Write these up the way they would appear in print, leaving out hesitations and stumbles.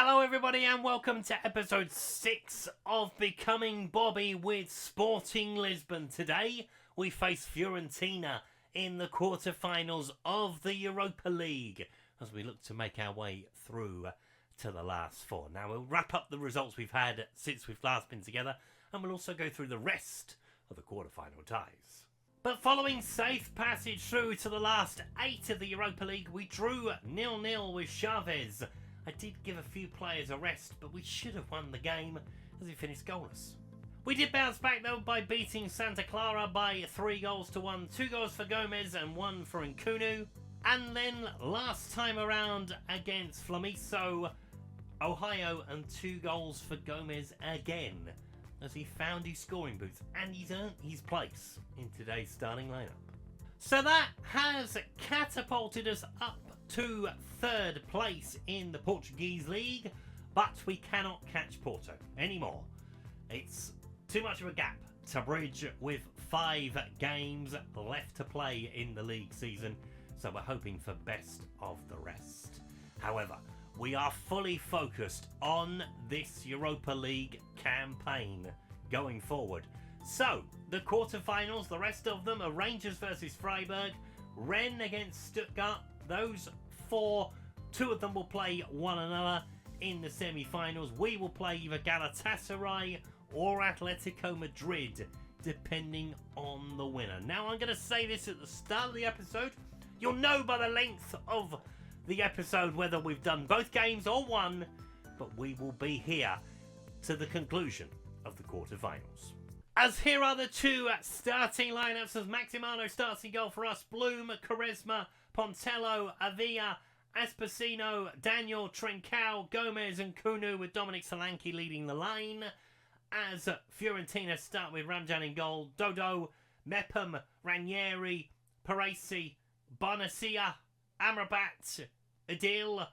Hello everybody and welcome to episode 6 of Becoming Bobby with Sporting Lisbon. Today we face Fiorentina in the quarterfinals of the Europa League as we look to make our way through to the last four. Now we'll wrap up the results we've had since we've last been together and we'll also go through the rest of the quarterfinal ties. But following safe passage through to the last 8 of the Europa League, we drew 0-0 with Chavez. I did give a few players a rest, but we should have won the game as we finished goalless. We did bounce back though by beating Santa Clara by 3-1, 2 goals for Gomez and 1 for Nkunu. And then last time around against Flamiso, Ohio, and 2 goals for Gomez again as he found his scoring boots and he's earned his place in today's starting lineup. So that has catapulted us up to 3rd place in the Portuguese league, but we cannot catch Porto anymore. It's too much of a gap to bridge with 5 games left to play in the league season, so we're hoping for best of the rest. However, we are fully focused on this Europa League campaign going forward. So, the quarterfinals, the rest of them are Rangers versus Freiburg, Rennes against Stuttgart. Those 4, 2 of them will play one another in the semi-finals. We will play either Galatasaray or Atletico Madrid, depending on the winner. Now, I'm going to say this at the start of the episode. You'll know by the length of the episode whether we've done both games or one, but we will be here to the conclusion of the quarterfinals. As here are the 2 starting lineups as Maximano starts in goal for us. Bloom, Quaresma, Pontello, Avila, Espacino, Daniel, Trincao, Gomez and Nkunu with Dominic Solanke leading the line. As Fiorentina start with Ramjan in goal, Dodo, Mepham, Ranieri, Parisi, Bonacia, Amrabat, Adil,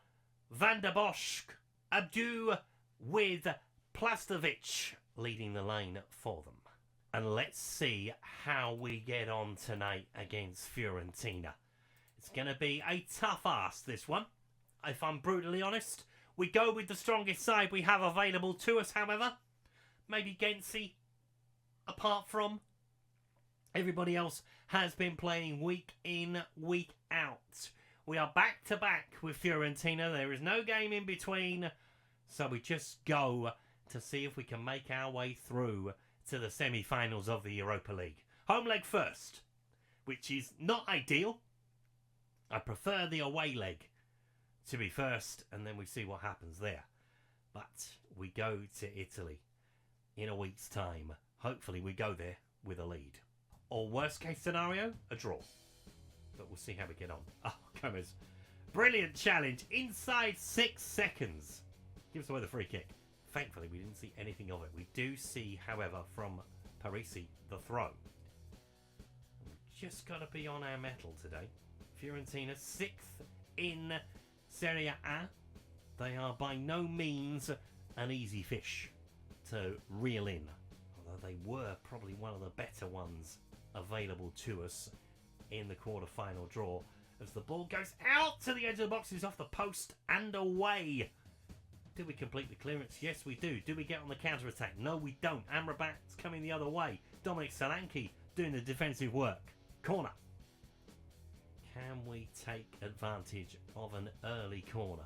Van der Bosch, Abdu with Plastovic leading the line for them. And let's see how we get on tonight against Fiorentina. It's going to be a tough ask, this one, if I'm brutally honest. We go with the strongest side we have available to us, however. Maybe Gensi, apart from everybody else, has been playing week in, week out. We are back to back with Fiorentina. There is no game in between. So we just go to see if we can make our way through to the semi-finals of the Europa League. Home leg first, which is not ideal. I prefer the away leg to be first, and then we see what happens there. But we go to Italy in a week's time. Hopefully we go there with a lead. Or worst case scenario, a draw. But we'll see how we get on. Oh, Gomez. Brilliant challenge. Inside 6 seconds. Gives away the free kick. Thankfully, we didn't see anything of it. We do see, however, from Parisi, the throw. We've just got to be on our mettle today. Fiorentina 6th in Serie A. They are by no means an easy fish to reel in. Although they were probably one of the better ones available to us in the quarter-final draw. As the ball goes out to the edge of the box, it's off the post and away. Do we complete the clearance? Yes, we do. Do we get on the counter-attack? No, we don't. Amrabat's coming the other way. Dominic Solanke doing the defensive work. Corner. Can we take advantage of an early corner?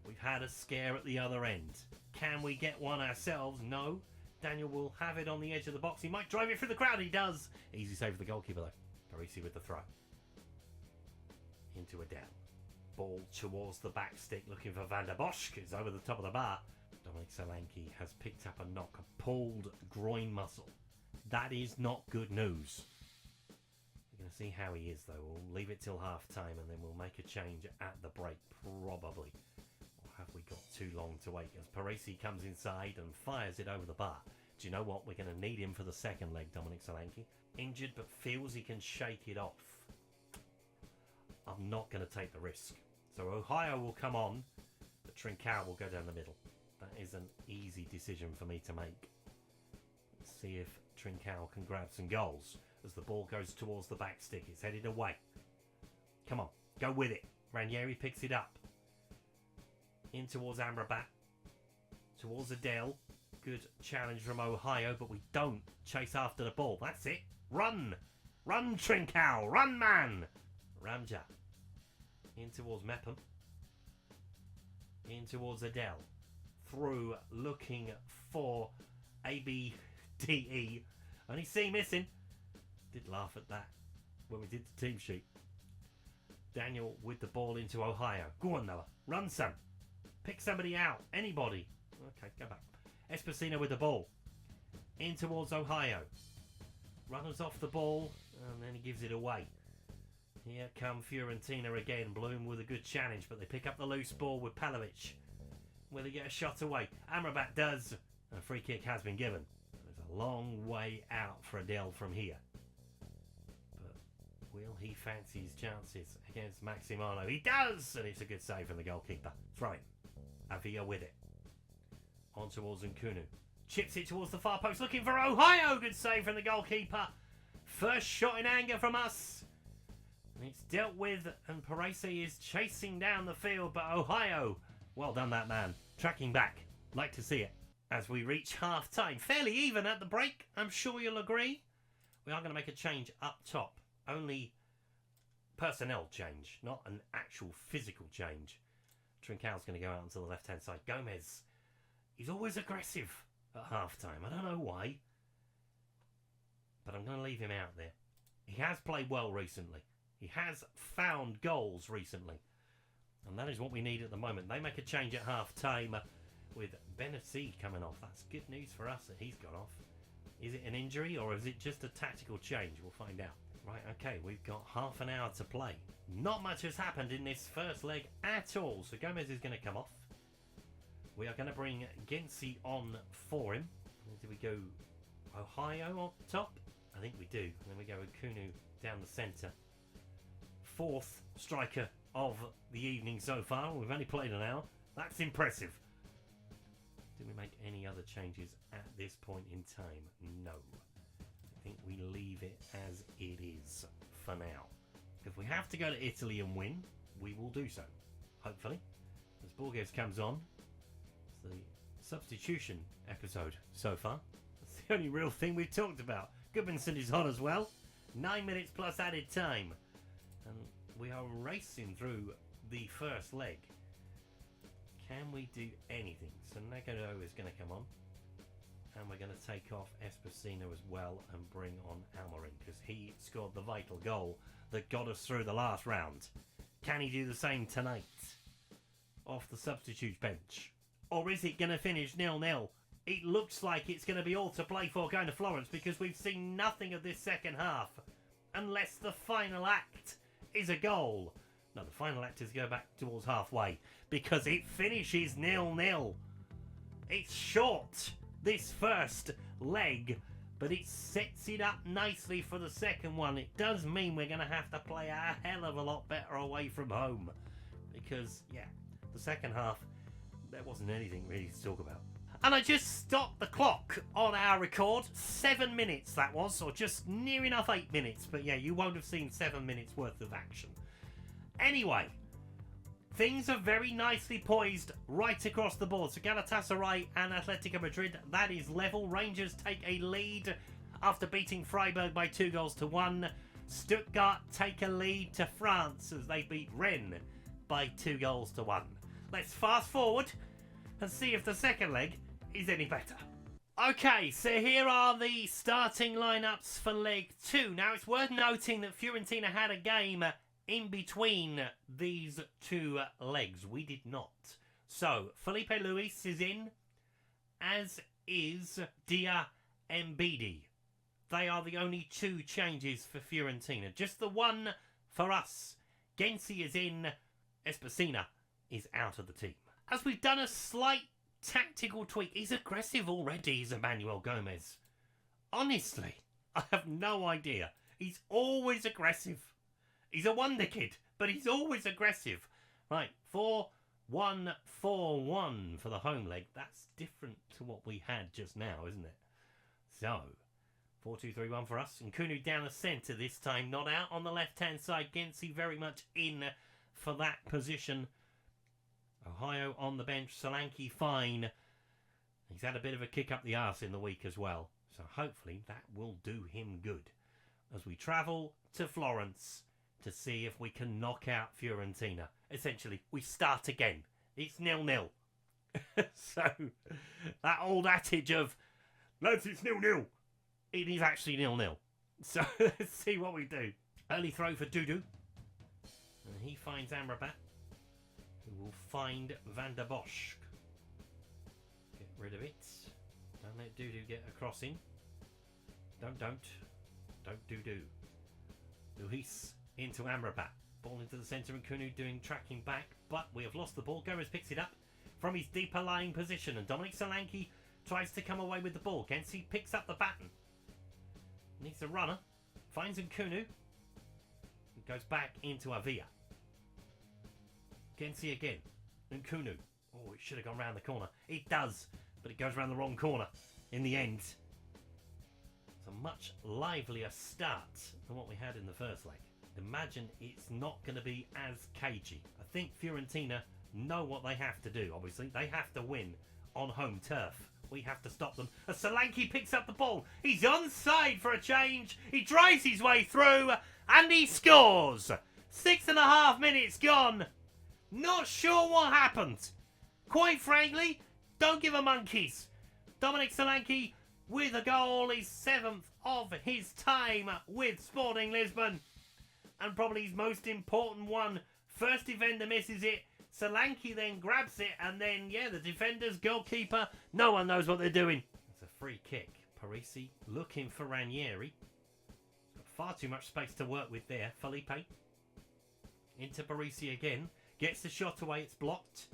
We've had a scare at the other end. Can we get one ourselves? No. Daniel will have it on the edge of the box. He might drive it through the crowd. He does. Easy save for the goalkeeper, though. Parisi with the throw. Into a down. Ball towards the back stick, looking for Van der Bosch. It's over the top of the bar. Dominic Solanke has picked up a knock, a pulled groin muscle. That is not good news. We're going to see how he is, though. We'll leave it till half time and then we'll make a change at the break, probably. Or have we got too long to wait? As Parisi comes inside and fires it over the bar. Do you know what? We're going to need him for the second leg, Dominic Solanke. Injured, but feels he can shake it off. I'm not going to take the risk. So Ohio will come on, but Trincao will go down the middle. That is an easy decision for me to make. Let's see if Trincao can grab some goals as the ball goes towards the back stick. It's headed away. Come on, go with it. Ranieri picks it up. In towards Amrabat. towards Adele. Good challenge from Ohio, but we don't chase after the ball. That's it. Run! Run, Trincao! Run, man! Ramja. In towards Mepham. In towards Adele. Through, looking for ABDE. Only C missing. Did laugh at that when we did the team sheet. Daniel with the ball into Ohio. Go on, Noah. Run, son. Pick somebody out. Anybody. Okay, go back. Esposito with the ball. In towards Ohio. Runners off the ball, and then he gives it away. Here come Fiorentina again. Bloom with a good challenge, but they pick up the loose ball with Palovic. Will he get a shot away? Amrabat does. A free kick has been given. There's a long way out for Adele from here. But will he fancy his chances against Maximano? He does! And it's a good save from the goalkeeper. Throw it. Avila with it. On towards Nkunu. Chips it towards the far post, looking for Ohio. Good save from the goalkeeper. First shot in anger from us. And it's dealt with, and Parisi is chasing down the field, but Ohio, well done that man. Tracking back. Like to see it. As we reach half-time. Fairly even at the break, I'm sure you'll agree. We are going to make a change up top. Only personnel change, not an actual physical change. Trincao's going to go out onto the left-hand side. Gomez. He's always aggressive at half-time. I don't know why. But I'm going to leave him out there. He has played well recently. He has found goals recently. And that is what we need at the moment. They make a change at half-time with Benassi coming off. That's good news for us that he's gone off. Is it an injury or is it just a tactical change? We'll find out. Right, okay, we've got half an hour to play. Not much has happened in this first leg at all. So Gomez is going to come off. We are going to bring Gensi on for him. Do we go Ohio on top? I think we do. And then we go Nkunu down the centre. Fourth striker of the evening so far. We've only played an hour. That's impressive. Did we make any other changes at this point in time? No. I think we leave it as it is for now. If we have to go to Italy and win, we will do so. Hopefully. As Borges comes on. It's the substitution episode so far. That's the only real thing we've talked about. Goodmanson is on as well. 9 minutes plus added time. And we are racing through the first leg. Can we do anything? So Nagano is going to come on. And we're going to take off Esposito as well and bring on Almarin because he scored the vital goal that got us through the last round. Can he do the same tonight? Off the substitute bench. Or is it going to finish 0-0? It looks like it's going to be all to play for going to Florence because we've seen nothing of this second half. Unless the final act is a goal. No, the final act is go back towards halfway because it finishes 0-0. It's short, this first leg, but it sets it up nicely for the second one. It does mean we're going to have to play a hell of a lot better away from home because, yeah, the second half, there wasn't anything really to talk about. And I just stopped the clock on our record. 7 minutes that was, or just near enough 8 minutes. But yeah, you won't have seen 7 minutes worth of action. Anyway, things are very nicely poised right across the board. So Galatasaray and Atletico Madrid, that is level. Rangers take a lead after beating Freiburg by 2-1. Stuttgart take a lead to France as they beat Rennes by 2-1. Let's fast forward and see if the second leg is any better. Okay, so here are the starting lineups for leg 2. Now, it's worth noting that Fiorentina had a game in between these two legs. We did not. So, Felipe Luis is in, as is Dia Mbidi. They are the only two changes for Fiorentina. Just the one for us. Gensi is in, Esposito is out of the team. As we've done a slight tactical tweak. He's aggressive already, is Emmanuel Gomez. Honestly, I have no idea. He's always aggressive. He's a wonder kid, but he's always aggressive. Right, 4-1-4-1 for the home leg. That's different to what we had just now, isn't it? So, 4-2-3-1 for us. And Nkunu down the centre this time, not out on the left-hand side. Gensi very much in for that position. Ohio on the bench. Solanke fine. He's had a bit of a kick up the arse in the week as well. So hopefully that will do him good as we travel to Florence to see if we can knock out Fiorentina. Essentially, we start again. It's 0-0. So, that old adage of, lads, it's 0-0. It is actually 0-0. So, let's see what we do. Early throw for Dudu. And he finds Amrabat, who will find Van der Bosch. Get rid of it. Don't let Dudu get a crossing. Don't Dudu. Luis into Amrabat. Ball into the centre and Kunu doing tracking back. But we have lost the ball. Gomez picks it up from his deeper lying position. And Dominic Solanke tries to come away with the ball. Gensi picks up the baton. Needs a runner. Finds Nkunu. Goes back into Avia. Gensi again. Nkunu. Oh, it should have gone round the corner. It does. But it goes round the wrong corner in the end. It's a much livelier start than what we had in the first leg. Imagine it's not going to be as cagey. I think Fiorentina know what they have to do, obviously. They have to win on home turf. We have to stop them. As Solanke picks up the ball. He's onside for a change. He drives his way through and he scores. 6.5 minutes gone. Not sure what happened. Quite frankly, don't give a monkeys. Dominic Solanke with a goal, his 7th of his time with Sporting Lisbon. And probably his most important one. First defender misses it. Solanke then grabs it. And then, the defender's goalkeeper. No one knows what they're doing. It's a free kick. Parisi looking for Ranieri. Got far too much space to work with there. Felipe. Into Parisi again. Gets the shot away. It's blocked.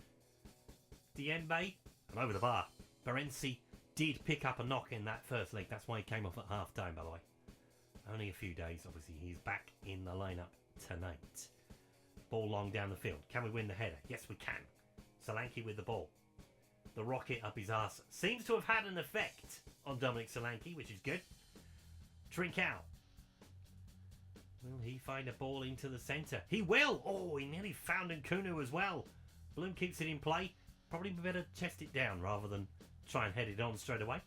Diembe. And over the bar. Barenzi did pick up a knock in that first leg. That's why he came off at half time, by the way. Only a few days. Obviously, he's back in the lineup tonight. Ball long down the field. Can we win the header? Yes, we can. Solanke with the ball. The rocket up his arse seems to have had an effect on Dominic Solanke, which is good. Trincao. Will he find a ball into the centre? He will! Oh, he nearly found Nkunu as well. Bloom keeps it in play. Probably better chest it down rather than try and head it on straight away.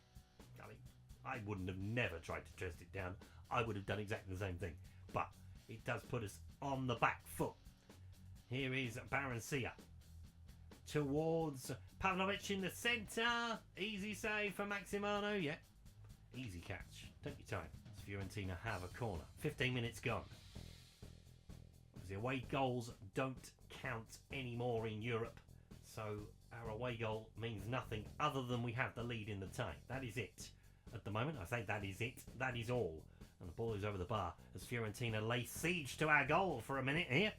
I mean, I wouldn't have never tried to chest it down. I would have done exactly the same thing. But it does put us on the back foot. Here is Barencia. Towards Pavlovic in the centre. Easy save for Maximano. Yeah. Easy catch. Take your time. As Fiorentina have a corner. 15 minutes gone. The away goals don't count anymore in Europe. So our away goal means nothing other than we have the lead in the tie. That is it. At the moment, I say that is it. That is all. And the ball is over the bar as Fiorentina lay siege to our goal for a minute here.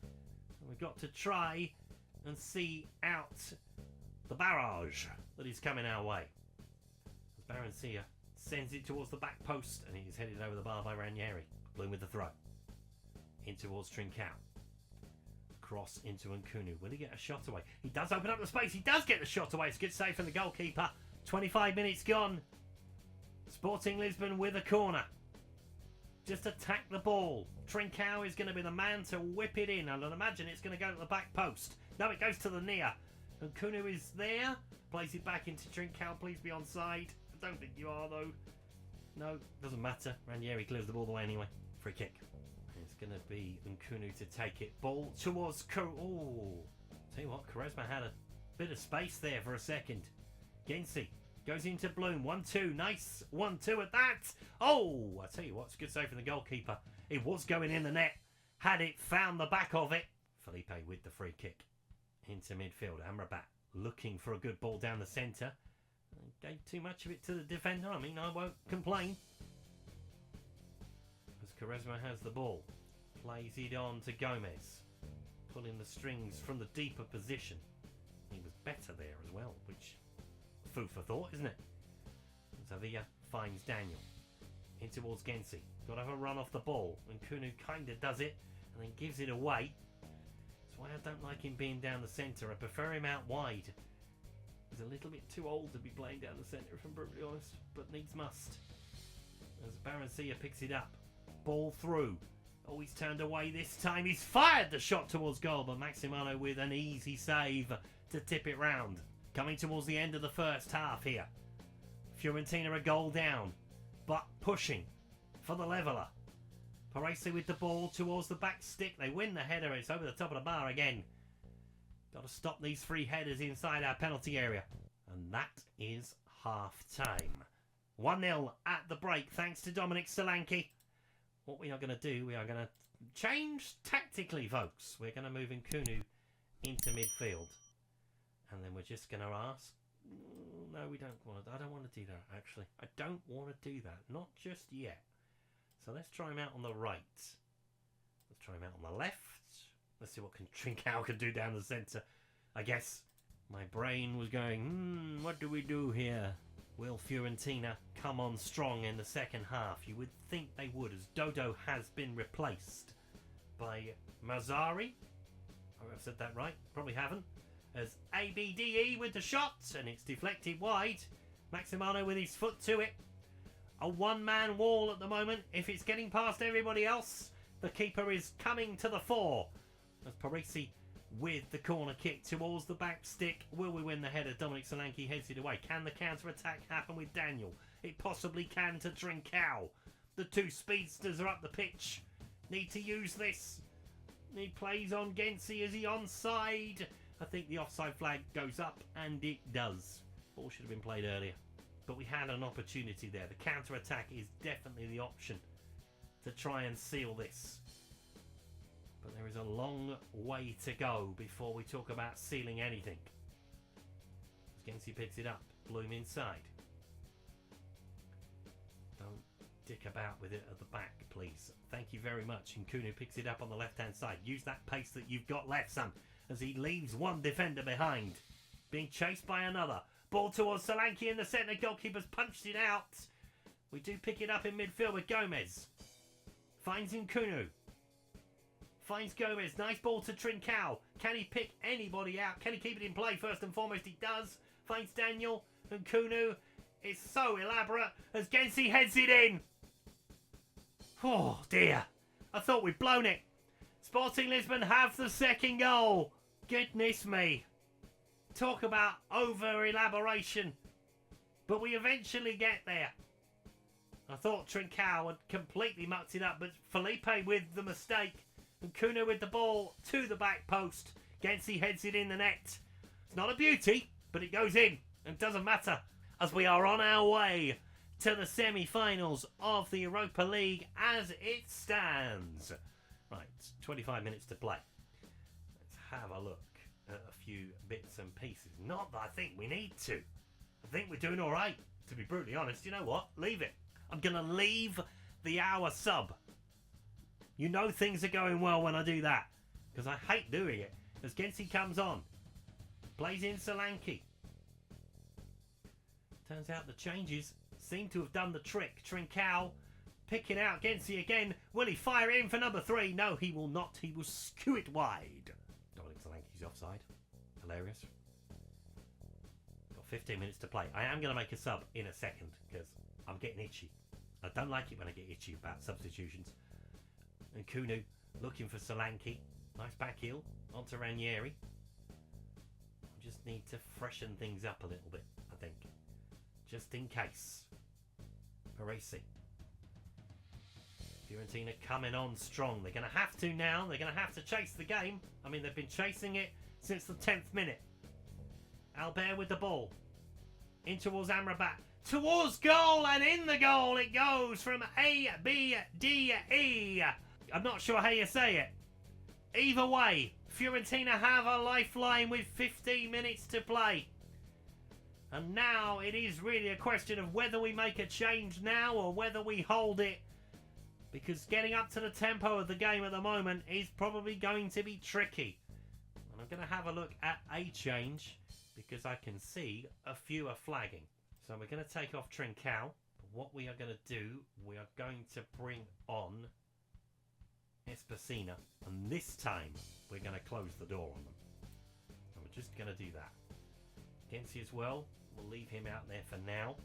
And we've got to try and see out the barrage that is coming our way. As Barencia sends it towards the back post and he is headed over the bar by Ranieri. Bloom with the throw. In towards Trincao. Cross into Nkunu. Will he get a shot away? He does open up the space. He does get the shot away. It's a good save from the goalkeeper. 25 minutes gone. Sporting Lisbon with a corner. Just attack the ball. Trincao is going to be the man to whip it in. I'd imagine it's going to go to the back post. No, it goes to the near. And Nkunu is there. Plays it back into Trincao. Please be onside. I don't think you are, though. No, doesn't matter. Ranieri clears the ball away anyway. Free kick. It's going to be Nkunu to take it. Ball towards tell you what, Quaresma had a bit of space there for a second. Gensi goes into Bloom. 1-2. Nice 1-2 at that. Oh, I tell you what, it's a good save from the goalkeeper. It was going in the net. Had it found the back of it. Felipe with the free kick. Into midfield. Amrabat looking for a good ball down the centre. Gave too much of it to the defender. I mean, I won't complain. As Quaresma has the ball. Plays it on to Gomez. Pulling the strings from the deeper position. He was better there as well, which... food for thought, isn't it? Zavia finds Daniel. In towards Gensi. Got to have a run off the ball. And Nkunu kind of does it and then gives it away. That's why I don't like him being down the centre. I prefer him out wide. He's a little bit too old to be playing down the centre, if I'm brutally honest. But needs must. As Barencia picks it up. Ball through. Oh, he's turned away this time. He's fired the shot towards goal. But Maximano with an easy save to tip it round. Coming towards the end of the first half here. Fiorentina a goal down, but pushing for the leveller. Parisi with the ball towards the back stick. They win the header. It's over the top of the bar again. Got to stop these 3 headers inside our penalty area. And that is half time. 1-0 at the break thanks to Dominic Solanke. What we are going to do, we are going to change tactically, folks. We're going to move Nkunu into midfield. And then we're just going to ask... No, we don't want to. I don't want to do that, actually. I don't want to do that. Not just yet. So let's try him out on the right. Let's try him out on the left. Let's see what Trincao can do down the centre. I guess my brain was going, what do we do here? Will Fiorentina come on strong in the second half? You would think they would, as Dodo has been replaced by Mazzari. I hope I've said that right. Probably haven't. As ABDE with the shot, and it's deflected wide. Maximano with his foot to it. A one-man wall at the moment. If it's getting past everybody else, the keeper is coming to the fore. As Parisi with the corner kick towards the back stick. Will we win the header? Dominic Solanke heads it away. Can the counter-attack happen with Daniel? It possibly can to Trincao. The 2 speedsters are up the pitch. Need to use this. He plays on Gensi. Is he onside? I think the offside flag goes up, and it does. Ball should have been played earlier. But we had an opportunity there. The counter-attack is definitely the option to try and seal this. But there is a long way to go before we talk about sealing anything. Gensi picks it up. Bloom inside. Don't dick about with it at the back, please. Thank you very much. Nkunu picks it up on the left-hand side. Use that pace that you've got left, son, as he leaves one defender behind. Being chased by another. Ball towards Solanke in the centre. Goalkeeper's punched it out. We do pick it up in midfield with Gomez. Finds Nkunu. Finds Gomez. Nice ball to Trincao. Can he pick anybody out? Can he keep it in play? First and foremost, he does. Finds Daniel. Nkunu. It's so elaborate as Gensi heads it in. Oh, dear. I thought we'd blown it. Sporting Lisbon have the second goal. Goodness me. Talk about over-elaboration. But we eventually get there. I thought Trincao had completely mucked it up, but Felipe with the mistake. And Nkunu with the ball to the back post. Gensi heads it in the net. It's not a beauty, but it goes in. And doesn't matter, as we are on our way to the semi-finals of the Europa League as it stands. Right, 25 minutes to play. Let's have a look at a few bits and pieces. Not that I think we need to. I think we're doing all right, to be brutally honest. You know what? Leave it. I'm going to leave the hour sub. You know things are going well when I do that, because I hate doing it. As Gensi comes on, plays in Solanke. Turns out the changes seem to have done the trick. Trincao picking out Gensi again. Will he fire in for number 3? No, he will not. He will skew it wide. Dominic Solanke's offside. Hilarious. Got 15 minutes to play. I am going to make a sub in a second because I'm getting itchy. I don't like it when I get itchy about substitutions. And Nkunu looking for Solanke. Nice back heel onto Ranieri. I just need to freshen things up a little bit, I think. Just in case. Parisi. Fiorentina coming on strong. They're going to have to now. They're going to have to chase the game. I mean, they've been chasing it since the 10th minute. Albert with the ball. In towards Amrabat. Towards goal, and in the goal it goes from ABDE. I'm not sure how you say it. Either way, Fiorentina have a lifeline with 15 minutes to play. And now it is really a question of whether we make a change now or whether we hold it. Because getting up to the tempo of the game at the moment is probably going to be tricky. And I'm going to have a look at a change because I can see a few are flagging. So we're going to take off Trincao. What we are going to do, we are going to bring on Espacina. And this time, we're going to close the door on them. And we're just going to do that. Gensi as well. We'll leave him out there for now.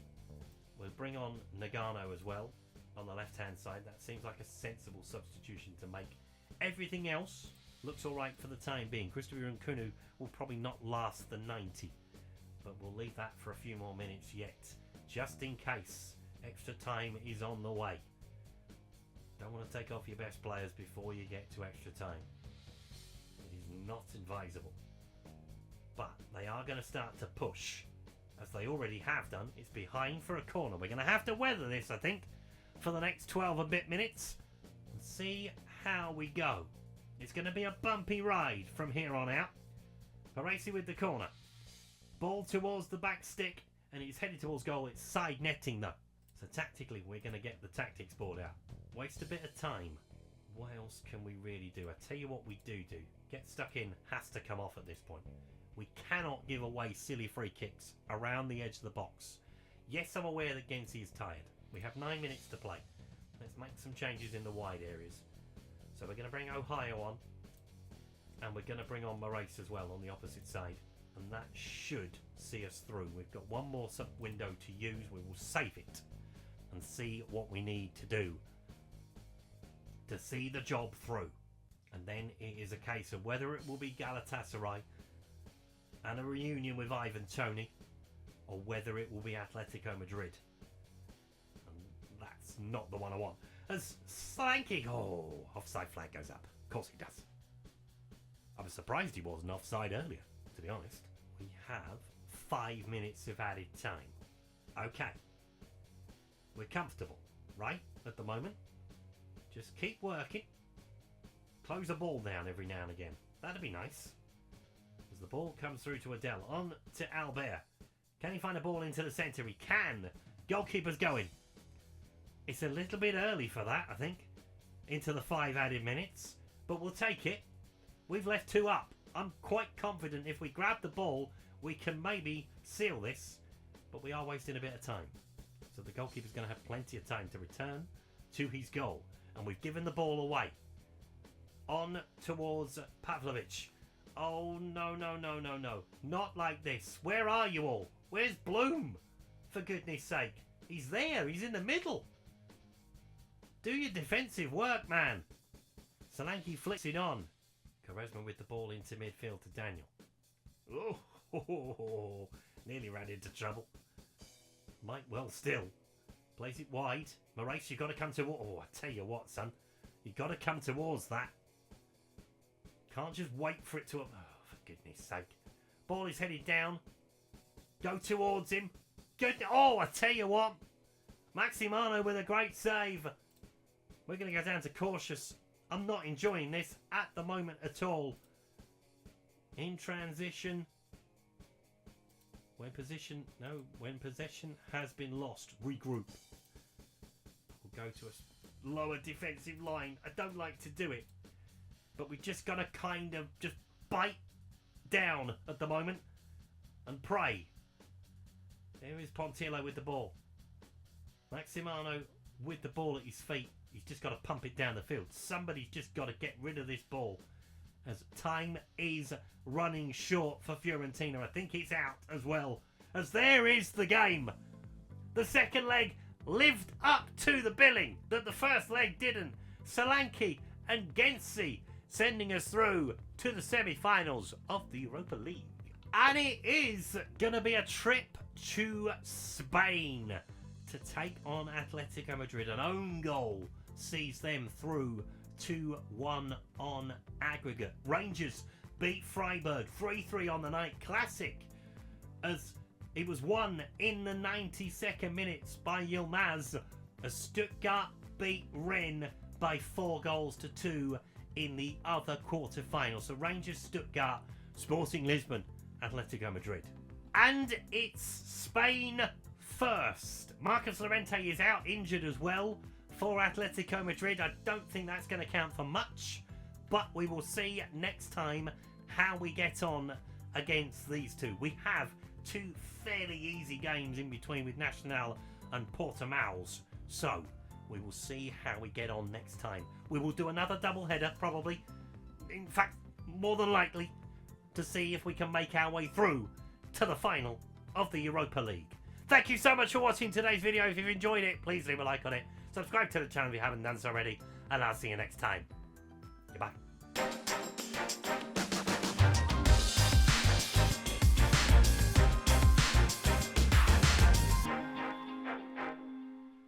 We'll bring on Nagano as well on the left-hand side. That seems like a sensible substitution to make. Everything else looks all right for the time being. Christopher Nkunu will probably not last the 90. but we'll leave that for a few more minutes yet, just in case extra time is on the way. Don't want to take off your best players before you get to extra time. It is not advisable. But they are going to start to push, as they already have done. It's behind for a corner. We're going to have to weather this, I think, for the next 12 a bit minutes and see how we go. It's going to be a bumpy ride from here on out. Parisi with the corner. Ball towards the back stick, and he's headed towards goal. It's side netting though. So tactically, we're going to get the tactics board out. Waste a bit of time. What else can we really do? I tell you what we do. Get stuck in has to come off at this point. We cannot give away silly free kicks around the edge of the box. Yes, I'm aware that Gensi is tired. We have 9 minutes to play. Let's make some changes in the wide areas. So we're going to bring Ohio on. And we're going to bring on Moraes as well on the opposite side. And that should see us through. We've got one more sub window to use. We will save it and see what we need to do to see the job through. And then it is a case of whether it will be Galatasaray and a reunion with Ivan Toney, or whether it will be Atletico Madrid. And that's not the one I want. As Slanky, offside flag goes up. Of course he does. I was surprised he wasn't offside earlier, to be honest. We have 5 minutes of added time. Okay. We're comfortable, right, at the moment? Just keep working. Close the ball down every now and again. That'd be nice. As the ball comes through to Adele. On to Albert. Can he find a ball into the centre? He can. Goalkeeper's going. It's a little bit early for that, I think. Into the 5 added minutes. But we'll take it. We've left 2 up. I'm quite confident if we grab the ball, we can maybe seal this. But we are wasting a bit of time. So the goalkeeper's going to have plenty of time to return to his goal. And we've given the ball away. On towards Pavlovic. Oh, no. Not like this. Where are you all? Where's Bloom? For goodness sake. He's there. He's in the middle. Do your defensive work, man. Solanke flicks it on. Quaresma with the ball into midfield to Daniel. Oh, nearly ran into trouble. Might well still. Plays it wide. Moraes, you've got to come to... Oh, I tell you what, son. You've got to come towards that. Can't just wait for it to... Oh, for goodness sake. Ball is headed down. Go towards him. Good. Oh, I tell you what. Maximano with a great save. We're going to go down to cautious. I'm not enjoying this at the moment at all. In transition. When possession has been lost, regroup. We'll go to a lower defensive line. I don't like to do it, but we just got to kind of just bite down at the moment and pray. There is Pontillo with the ball. Maximano with the ball at his feet. He's just got to pump it down the field. Somebody's just got to get rid of this ball, as time is running short for Fiorentina. I think it's out as well, as there is the game. The second leg lived up to the billing that the first leg didn't. Solanke and Gensi sending us through to the semi-finals of the Europa League. And it is going to be a trip to Spain to take on Atletico Madrid. An own goal sees them through 2-1 on aggregate. Rangers beat Freiburg 3-3 on the night. Classic, as it was won in the 92nd minutes by Yilmaz, as Stuttgart beat Rennes by 4-2 in the other quarter-final. So Rangers, Stuttgart, Sporting Lisbon, Atletico Madrid. And it's Spain first. Marcos Llorente is out injured as well for Atletico Madrid. I don't think that's going to count for much, but we will see next time how we get on against these two. We have 2 fairly easy games in between with Nacional and Portimao's, so we will see how we get on next time. We will do another doubleheader probably, in fact more than likely, to see if we can make our way through to the final of the Europa League. Thank you so much for watching today's video. If you've enjoyed it, please leave a like on it. Subscribe to the channel if you haven't done so already. And I'll see you next time. Goodbye.